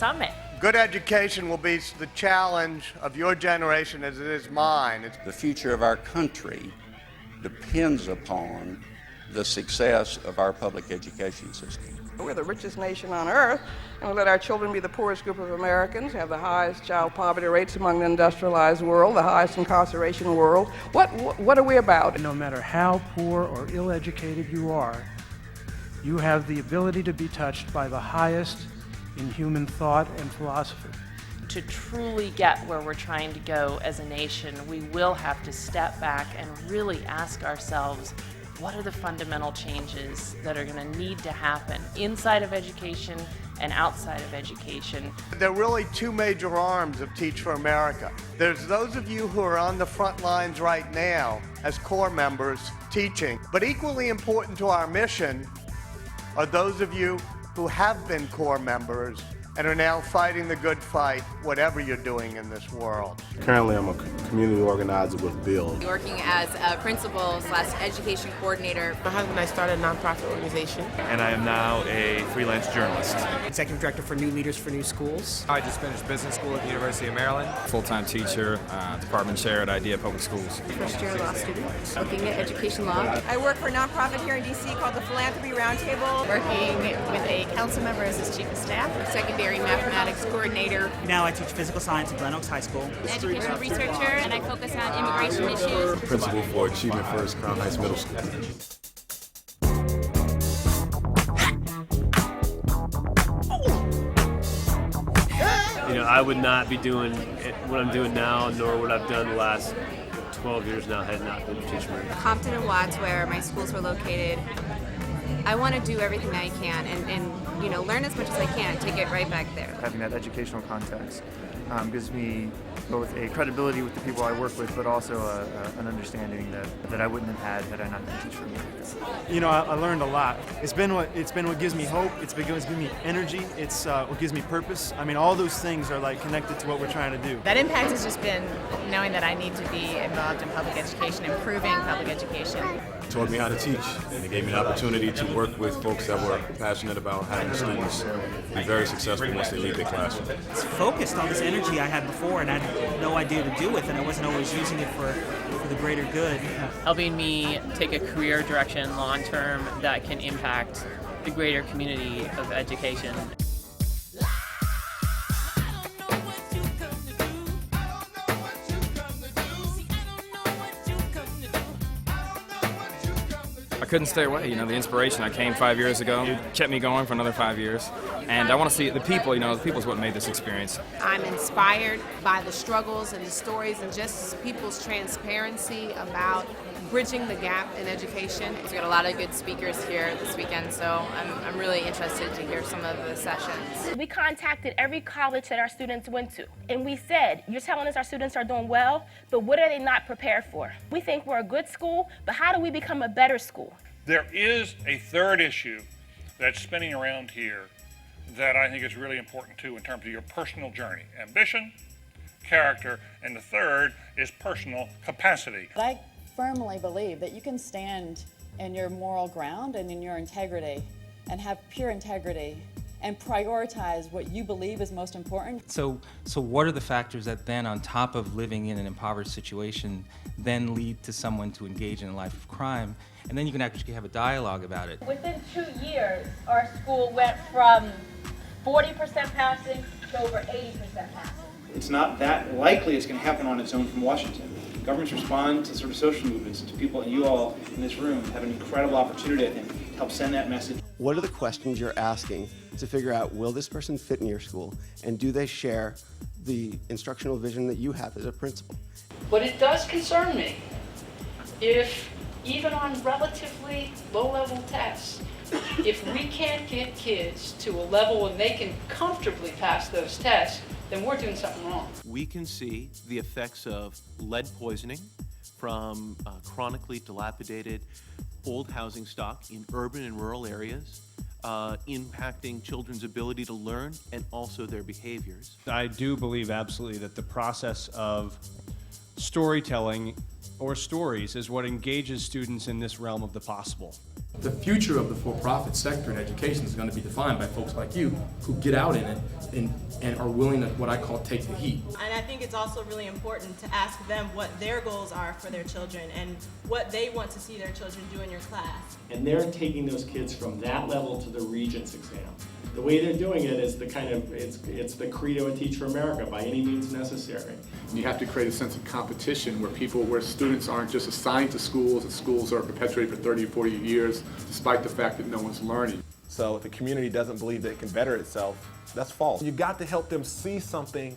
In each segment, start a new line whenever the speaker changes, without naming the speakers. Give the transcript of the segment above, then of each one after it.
summit.
Good education will be the challenge of your generation as it is mine.
The future of our country depends upon the success of our public education system.
We're the richest nation on earth, and we let our children be the poorest group of Americans, have the highest child poverty rates among the industrialized world, the highest incarceration world. What are we about?
No matter how poor or ill-educated you are, you have the ability to be touched by the highest in human thought and philosophy.
To truly get where we're trying to go as a nation, we will have to step back and really ask ourselves, what are the fundamental changes that are going to need to happen inside of education and outside of education?
There are really two major arms of Teach for America. There's those of you who are on the front lines right now as core members teaching, but equally important to our mission are those of you who have been core members and are now fighting the good fight, whatever you're doing in this world.
Currently, I'm a community organizer with BUILD.
Working as a principal/education coordinator.
My husband and I started a nonprofit organization.
And I am now a freelance journalist.
Executive director for New Leaders for New Schools.
I just finished business school at the University of Maryland.
Full-time teacher, department chair at IDEA Public Schools.
First-year law student, looking at education law.
I work for a nonprofit here in DC called the Philanthropy Roundtable.
Working with a council member as his chief of staff. Secondary mathematics coordinator.
Now I teach physical science at Glen Oaks High School.
Educational researcher, and I focus on immigration issues.
Principal for Achievement First Crown Heights Middle School.
You know, I would not be doing what I'm doing now, nor what I've done the last 12 years now had not been teaching.
Compton and Watts, where my schools were located. I want to do everything I can and you know, learn as much as I can, take it right back there.
Having that educational context gives me both a credibility with the people I work with, but also an understanding that I wouldn't have had had I not been Teach for America.
You know, I learned a lot. It's been what gives me hope. It's given me energy. It's what gives me purpose. I mean, all those things are like connected to what we're trying to do.
That impact has just been knowing that I need to be involved in public education, improving public education.
It taught me how to teach, and it gave me an opportunity to work with folks that were passionate about having students be very successful once they leave their classroom.
It's focused on this energy I had before and I had no idea to do with, and I wasn't always using it for the greater good.
Helping me take a career direction long term that can impact the greater community of education.
I couldn't stay away. You know, the inspiration. I came 5 years ago. It kept me going for another 5 years. And I want to see the people, you know, the people is what made this experience.
I'm inspired by the struggles and the stories and just people's transparency about bridging the gap in education. We've got a lot of good speakers here this weekend, so I'm really interested to hear some of the sessions.
We contacted every college that our students went to, and we said, you're telling us our students are doing well, but what are they not prepared for? We think we're a good school, but how do we become a better school?
There is a third issue that's spinning around here that I think is really important too in terms of your personal journey. Ambition, character, and the third is personal capacity.
I firmly believe that you can stand in your moral ground and in your integrity and have pure integrity and prioritize what you believe is most important.
So what are the factors that then, on top of living in an impoverished situation, then lead to someone to engage in a life of crime? And then you can actually have a dialogue about it.
Within 2 years, our school went from 40% passing to over 80% passing.
It's not that likely it's going to happen on its own from Washington. Governments respond to sort of social movements, to people, and you all in this room have an incredible opportunity, I think, to help send that message.
What are the questions you're asking to figure out, will this person fit in your school, and do they share the instructional vision that you have as a principal?
But it does concern me if, even on relatively low-level tests, if we can't get kids to a level when they can comfortably pass those tests, then we're doing something wrong.
We can see the effects of lead poisoning from chronically dilapidated old housing stock in urban and rural areas, impacting children's ability to learn and also their behaviors.
I do believe absolutely that the process of storytelling or stories is what engages students in this realm of the possible.
The future of the for-profit sector in education is going to be defined by folks like you who get out in it and are willing to, what I call, take the heat.
And I think it's also really important to ask them what their goals are for their children and what they want to see their children do in your class.
And they're taking those kids from that level to the Regents exam. The way they're doing it is the kind of, it's the credo of Teach for America, by any means necessary.
You have to create a sense of competition where students aren't just assigned to schools, and schools are perpetuated for 30 or 40 years, despite the fact that no one's learning.
So if the community doesn't believe that it can better itself, that's false. You got to help them see something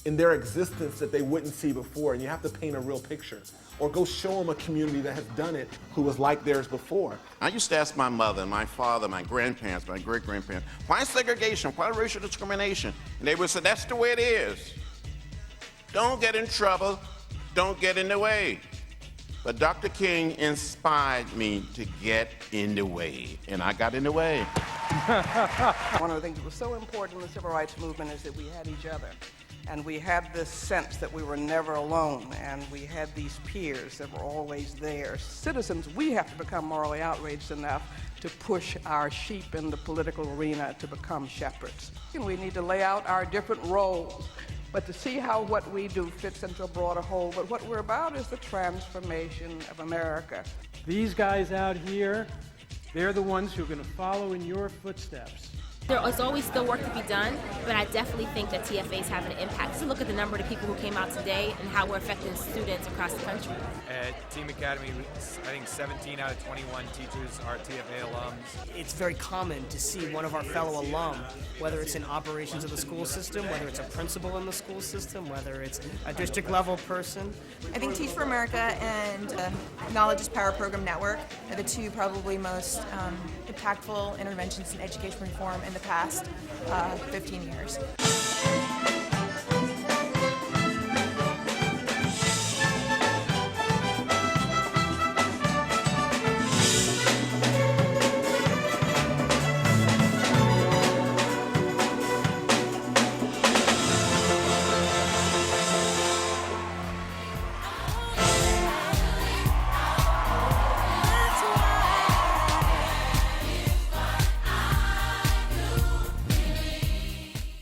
in their existence that they wouldn't see before, and you have to paint a real picture. Or go show them a community that has done it who was like theirs before.
I used to ask my mother, my father, my grandparents, my great-grandparents, why segregation, why racial discrimination? And they would say, that's the way it is. Don't get in trouble, don't get in the way. But Dr. King inspired me to get in the way, and I got in the way.
One of the things that was so important in the civil rights movement is that we had each other. And we had this sense that we were never alone, and we had these peers that were always there. Citizens, we have to become morally outraged enough to push our sheep in the political arena to become shepherds. And we need to lay out our different roles, but to see how what we do fits into a broader whole. But what we're about is the transformation of America.
These guys out here, they're the ones who are going to follow in your footsteps.
There is always still work to be done, but I definitely think that TFA is having an impact. So look at the number of people who came out today and how we're affecting students across the country.
At Team Academy, I think 17 out of 21 teachers are TFA alums.
It's very common to see one of our fellow alum, whether it's in operations of the school system, whether it's a principal in the school system, whether it's a district level person.
I think Teach for America and Knowledge is Power Program Network are the two probably most impactful interventions in education reform in the past 15 years.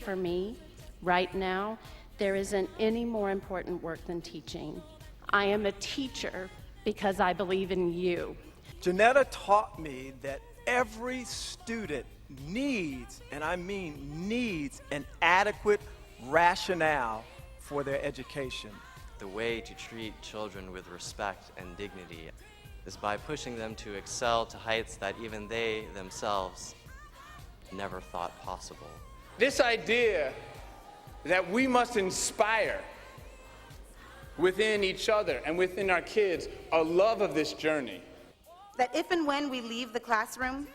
For me, right now, there isn't any more important work than teaching. I am a teacher because I believe in you.
Janetta taught me that every student needs, and I mean needs, an adequate rationale for their education.
The way to treat children with respect and dignity is by pushing them to excel to heights that even they themselves never thought possible.
This idea that we must inspire within each other and within our kids a love of this journey.
That if and when we leave the classroom,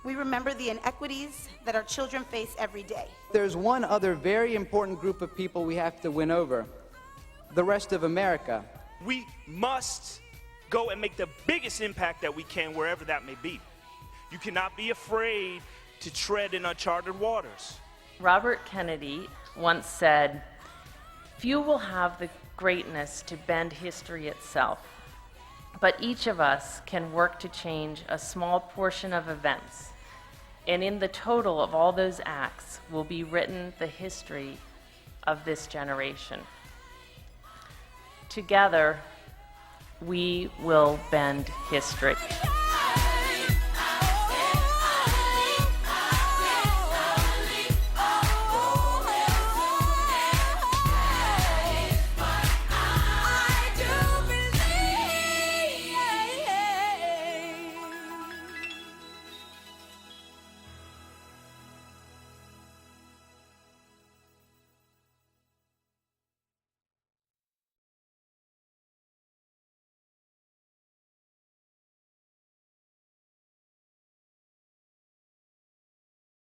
we remember the inequities that our children face every day.
There's one other very important group of people we have to win over, the rest of America.
We must go and make the biggest impact that we can wherever that may be. You cannot be afraid to tread in uncharted waters.
Robert Kennedy once said, "Few will have the greatness to bend history itself, but each of us can work to change a small portion of events, and in the total of all those acts will be written the history of this generation. Together, we will bend history."